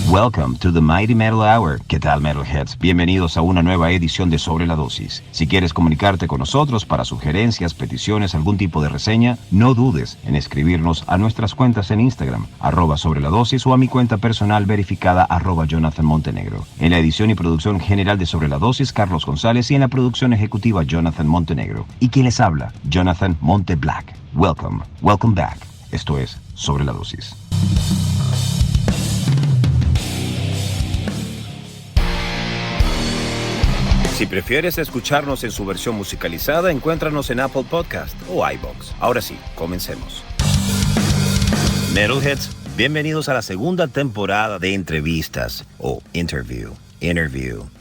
Welcome to the Mighty Metal Hour. ¿Qué tal, Metalheads? Bienvenidos a una nueva edición de Sobre la Dosis. Si quieres comunicarte con nosotros para sugerencias, peticiones, algún tipo de reseña, no dudes en escribirnos a nuestras cuentas en Instagram, @sobreladosis o a mi cuenta personal verificada @Jonathan Montenegro. En la edición y producción general de Sobre la Dosis, Carlos González, y en la producción ejecutiva, Jonathan Montenegro. ¿Y quién les habla? Jonathan Monte Black. Welcome back. Esto es Sobre la Dosis. Si prefieres escucharnos en su versión musicalizada, encuéntranos en Apple Podcast o iVoox. Ahora sí, comencemos. Metalheads, bienvenidos a la segunda temporada de entrevistas o interview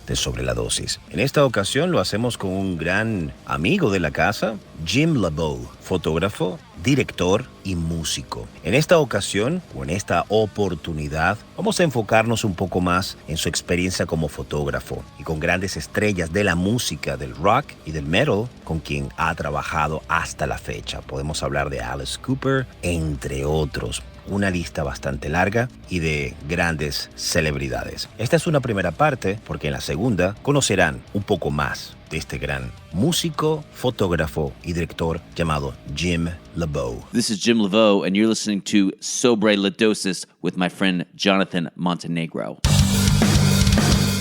de Sobre la Dosis. En esta ocasión lo hacemos con un gran amigo de la casa, Jim Louvau, fotógrafo, director y músico. En esta ocasión, o en esta oportunidad, vamos a enfocarnos un poco más en su experiencia como fotógrafo y con grandes estrellas de la música, del rock y del metal, con quien ha trabajado hasta la fecha. Podemos hablar de Alice Cooper, entre otros. Una lista bastante larga y de grandes celebridades. Esta es una primera parte, porque en la segunda conocerán un poco más de este gran músico, fotógrafo y director llamado Jim Louvau. This is Jim Louvau, and you're listening to Sobre La Dosis with my friend Jonathan Montenegro.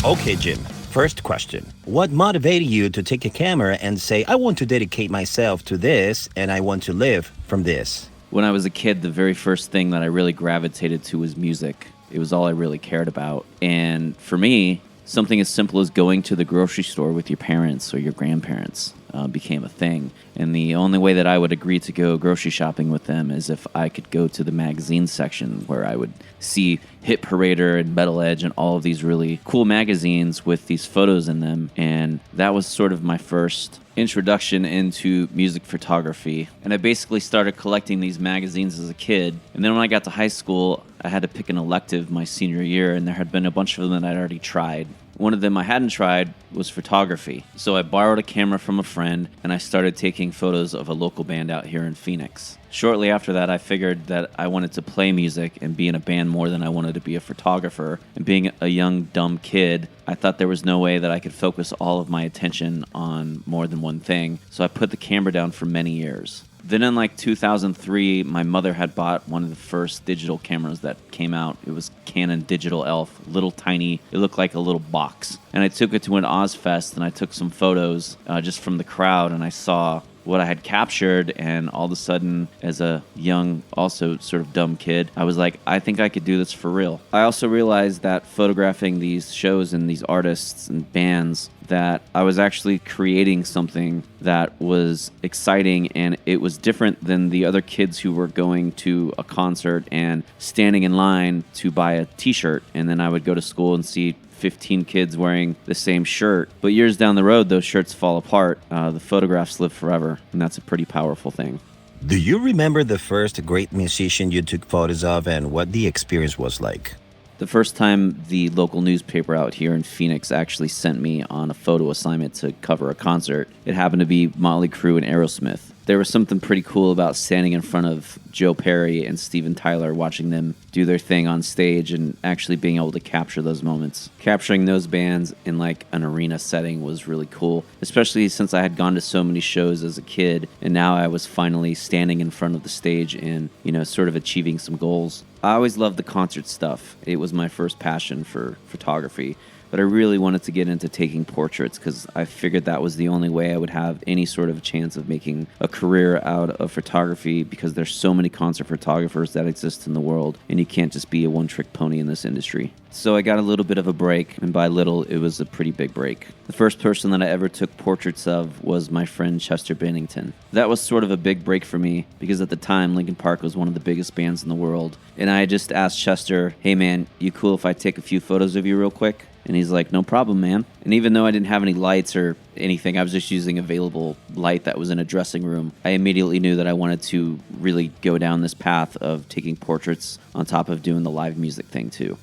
Okay, Jim. First question. What motivated you to take a camera and say, I want to dedicate myself to this and I want to live from this? When I was a kid, the very first thing that I really gravitated to was music. It was all I really cared about. And for me, something as simple as going to the grocery store with your parents or your grandparents became a thing. And the only way that I would agree to go grocery shopping with them is if I could go to the magazine section, where I would see Hit Parader and Metal Edge and all of these really cool magazines with these photos in them. And that was sort of my first introduction into music photography. And I basically started collecting these magazines as a kid. And then when I got to high school, I had to pick an elective my senior year, and there had been a bunch of them that I'd already tried. One of them I hadn't tried was photography. So I borrowed a camera from a friend, and I started taking photos of a local band out here in Phoenix. Shortly after that, I figured that I wanted to play music and be in a band more than I wanted to be a photographer. And being a young, dumb kid, I thought there was no way that I could focus all of my attention on more than one thing. So I put the camera down for many years. Then in like 2003, my mother had bought one of the first digital cameras that came out. It was Canon Digital Elf, little tiny. It looked like a little box. And I took it to an Ozfest, and I took some photos just from the crowd, and I saw what I had captured, and all of a sudden, as a young, also sort of dumb kid, I was like, I think I could do this for real. I also realized that photographing these shows and these artists and bands, that I was actually creating something that was exciting, and it was different than the other kids who were going to a concert and standing in line to buy a t-shirt, and then I would go to school and see 15 kids wearing the same shirt. But years down the road, those shirts fall apart. The photographs live forever, and that's a pretty powerful thing. Do you remember the first great musician you took photos of and what the experience was like? The first time the local newspaper out here in Phoenix actually sent me on a photo assignment to cover a concert, it happened to be Motley Crue and Aerosmith. There was something pretty cool about standing in front of Joe Perry and Steven Tyler, watching them do their thing on stage and actually being able to capture those moments. Capturing those bands in like an arena setting was really cool, especially since I had gone to so many shows as a kid, and now I was finally standing in front of the stage and, you know, sort of achieving some goals. I always loved the concert stuff. It was my first passion for photography. But I really wanted to get into taking portraits because I figured that was the only way I would have any sort of chance of making a career out of photography, because there's so many concert photographers that exist in the world, and you can't just be a one-trick pony in this industry. So I got a little bit of a break, and by little, it was a pretty big break. The first person that I ever took portraits of was my friend Chester Bennington. That was sort of a big break for me, because at the time, Linkin Park was one of the biggest bands in the world. And I just asked Chester, hey man, you cool if I take a few photos of you real quick? And he's like, no problem, man. And even though I didn't have any lights or anything, I was just using available light that was in a dressing room, I immediately knew that I wanted to really go down this path of taking portraits on top of doing the live music thing too.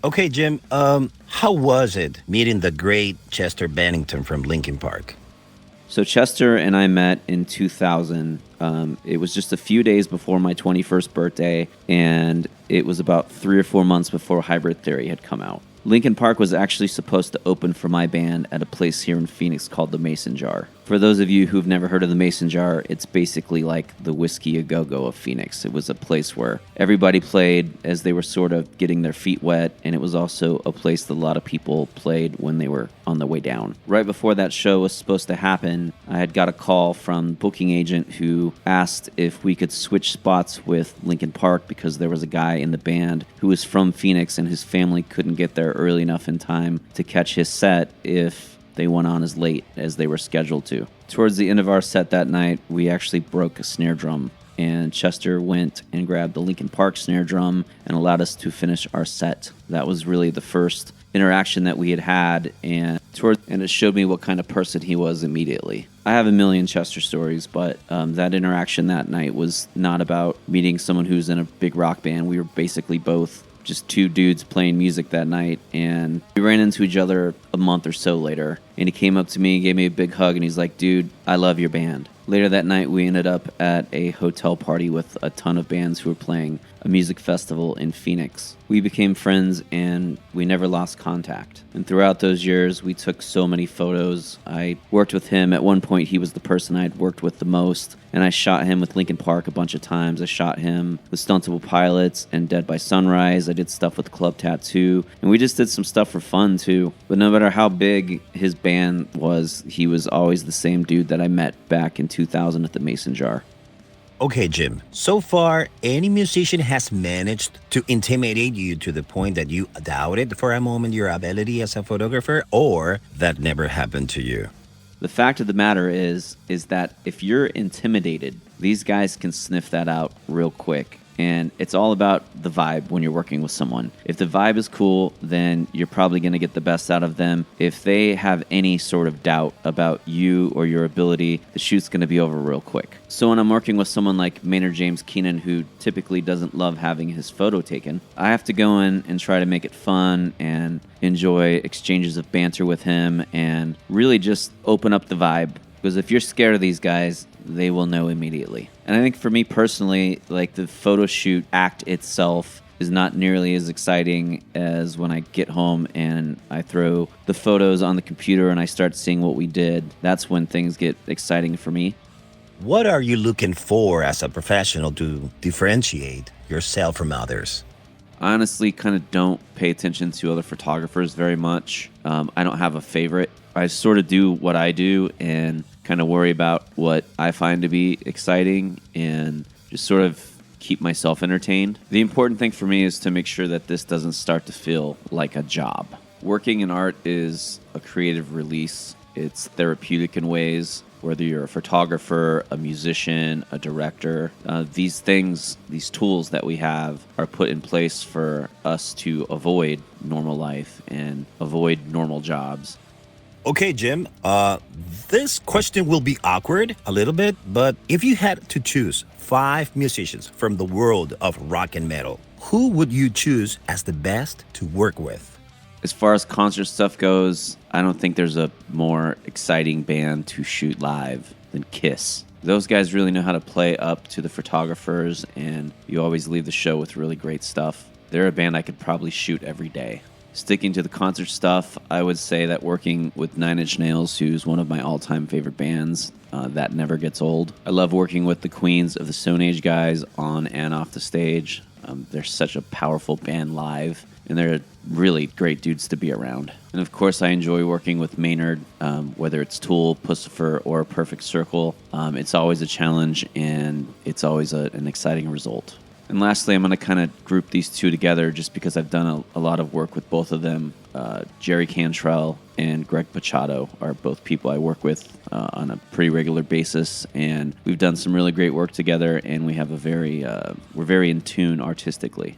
Okay, Jim, how was it meeting the great Chester Bennington from Linkin Park? So Chester and I met in 2000. It was just a few days before my 21st birthday, and it was about 3 or 4 months before Hybrid Theory had come out. Linkin Park was actually supposed to open for my band at a place here in Phoenix called the Mason Jar. For those of you who've never heard of the Mason Jar, it's basically like the Whiskey A Go-Go of Phoenix. It was a place where everybody played as they were sort of getting their feet wet, and it was also a place that a lot of people played when they were on the way down. Right before that show was supposed to happen, I had got a call from the booking agent who asked if we could switch spots with Linkin Park because there was a guy in the band who was from Phoenix and his family couldn't get there early enough in time to catch his set if they went on as late as they were scheduled to. Towards the end of our set that night, we actually broke a snare drum, and Chester went and grabbed the Linkin Park snare drum and allowed us to finish our set. That was really the first interaction that we had, and it showed me what kind of person he was immediately. I have a million Chester stories, but that interaction that night was not about meeting someone who's in a big rock band. We were basically both just two dudes playing music that night, and we ran into each other a month or so later, and he came up to me, gave me a big hug, and he's like, "Dude, I love your band." Later that night, we ended up at a hotel party with a ton of bands who were playing a music festival in Phoenix. We became friends, and we never lost contact. And throughout those years, we took so many photos. I worked with him. At one point, he was the person I'd worked with the most, and I shot him with Linkin Park a bunch of times. I shot him with Stuntable Pilots and Dead by Sunrise. I did stuff with Club Tattoo, and we just did some stuff for fun, too. But no matter how big his band was, he was always the same dude that I met back in 2000 at the Mason Jar. Okay, Jim. So far, any musician has managed to intimidate you to the point that you doubted for a moment your ability as a photographer, or that never happened to you? The fact of the matter is that if you're intimidated, these guys can sniff that out real quick. And it's all about the vibe when you're working with someone. If the vibe is cool, then you're probably going to get the best out of them. If they have any sort of doubt about you or your ability, the shoot's going to be over real quick. So when I'm working with someone like Maynard James Keenan, who typically doesn't love having his photo taken, I have to go in and try to make it fun and enjoy exchanges of banter with him and really just open up the vibe. Because if you're scared of these guys, they will know immediately. And I think for me personally, like the photo shoot act itself is not nearly as exciting as when I get home and I throw the photos on the computer and I start seeing what we did. That's when things get exciting for me. What are you looking for as a professional to differentiate yourself from others? I honestly kind of don't pay attention to other photographers very much. I don't have a favorite. I sort of do what I do and kind of worry about what I find to be exciting and just sort of keep myself entertained. The important thing for me is to make sure that this doesn't start to feel like a job. Working in art is a creative release. It's therapeutic in ways, whether you're a photographer, a musician, a director. These things, these tools that we have are put in place for us to avoid normal life and avoid normal jobs. Okay, Jim, this question will be awkward a little bit, but if you had to choose 5 musicians from the world of rock and metal, who would you choose as the best to work with? As far as concert stuff goes, I don't think there's a more exciting band to shoot live than Kiss. Those guys really know how to play up to the photographers, and you always leave the show with really great stuff. They're a band I could probably shoot every day. Sticking to the concert stuff, I would say that working with Nine Inch Nails, who's one of my all-time favorite bands, that never gets old. I love working with the Queens of the Stone Age guys on and off the stage. They're such a powerful band live, and they're really great dudes to be around. And of course, I enjoy working with Maynard, whether it's Tool, Pussifer, or Perfect Circle. It's always a challenge, and it's always an exciting result. And lastly, I'm going to kind of group these two together just because I've done a lot of work with both of them. Jerry Cantrell and Greg Pachado are both people I work with on a pretty regular basis, and we've done some really great work together, and we have we're very in tune artistically.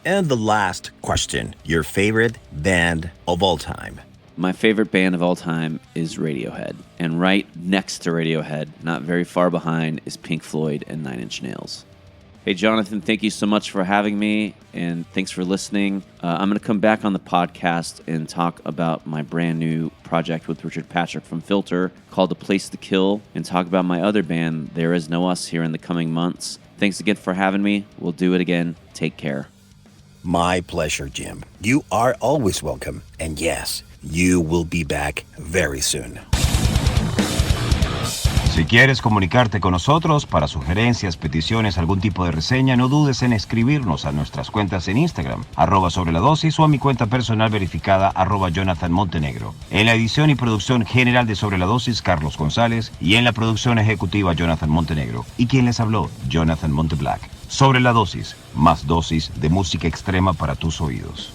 And the last question, your favorite band of all time? My favorite band of all time is Radiohead, and right next to Radiohead, not very far behind, is Pink Floyd and Nine Inch Nails. Hey, Jonathan, thank you so much for having me, and thanks for listening. I'm going to come back on the podcast and talk about my brand new project with Richard Patrick from Filter called A Place to Kill, and talk about my other band, There Is No Us, here in the coming months. Thanks again for having me. We'll do it again. Take care. My pleasure, Jim. You are always welcome. And yes, you will be back very soon. Si quieres comunicarte con nosotros para sugerencias, peticiones, algún tipo de reseña, no dudes en escribirnos a nuestras cuentas en Instagram, @Sobre La Dosis, o a mi cuenta personal verificada, @Jonathan Montenegro. En la edición y producción general de Sobre La Dosis, Carlos González, y en la producción ejecutiva, Jonathan Montenegro. Y quien les habló, Jonathan Monteblack. Sobre La Dosis, más dosis de música extrema para tus oídos.